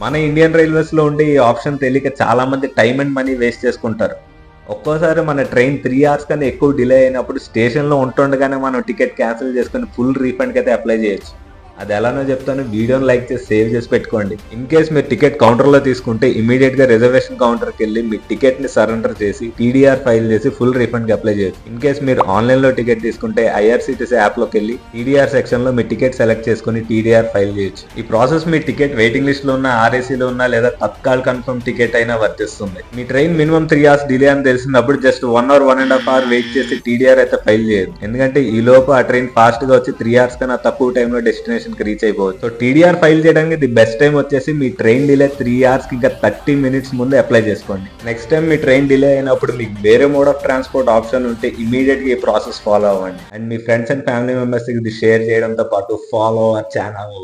మన ఇండియన్ రైల్వేస్లో ఉండే ఈ ఆప్షన్ తెలియక చాలా మంది టైం అండ్ మనీ వేస్ట్ చేసుకుంటారు. ఒక్కోసారి మన ట్రైన్ 3 అవర్స్ కన్నా ఎక్కువ డిలే అయినప్పుడు స్టేషన్లో ఉంటుండగానే మనం టికెట్ క్యాన్సిల్ చేసుకుని ఫుల్ రీఫండ్కి అయితే అప్లై చేయొచ్చు. అది ఎలానో చెప్తాను, వీడియోని లైక్ చేసి సేవ్ చేసి పెట్టుకోండి. ఇన్ కేస్ మీరు టికెట్ కౌంటర్లో తీసుకుంటే ఇమీడియట్ గా రిజర్వేషన్ కౌంటర్కి వెళ్ళి మీ టికెట్ ని సరెండర్ చేసి టీడీఆర్ ఫైల్ చేసి ఫుల్ రీఫండ్ కి అప్లై చేయొచ్చు. ఇన్ కేస్ మీరు ఆన్లైన్ లో టికెట్ తీసుకుంటే ఐఆర్సీటీసీ యాప్ లోకి వెళ్ళి టీడీఆర్ సెక్షన్ లో మీ టికెట్ సెలెక్ట్ చేసుకుని టీడీఆర్ ఫైల్ చేయొచ్చు. ఈ ప్రాసెస్ మీ టికెట్ వెయిటింగ్ లిస్ట్ లో ఉన్న ఆర్ఏసీలో ఉన్న లేదా తత్కాల్ కన్ఫర్మ్ టికెట్ అయినా వర్తిస్తుంది. మీ ట్రైన్ మినిమం 3 అవర్స్ డిలే అని తెలిసినప్పుడు జస్ట్ 1 or 1.5 hours వెయిట్ చేసి టీడీఆర్ అయితే ఫైల్ చేయదు. ఎందుకంటే ఈ లోపు ఆ ట్రైన్ ఫాస్ట్ గా వచ్చి 3 hours కన్నా తక్కువ టైంలో డెస్టినేషన్ కి రీచ్ అయిపోవచ్చు. సో టీడీఆర్ ఫైల్ చేయడానికి ది బెస్ట్ టైం వచ్చేసి మీ ట్రైన్ డిలే 3 hours కి ఇంకా 30 minutes ముందు అప్లై చేసుకోండి. నెక్స్ట్ టైం మీ ట్రైన్ డిలే అయినప్పుడు మీకు వేరే మోడ్ ఆఫ్ ట్రాన్స్పోర్ట్ ఆప్షన్ ఉంటే ఇమీడియట్ గా ఈ ప్రాసెస్ ఫాలో అవ్వండి. And me friends and family members కి ఇది షేర్ చేయడంతో పాటు ఫాలో అవర్ ఛానల్.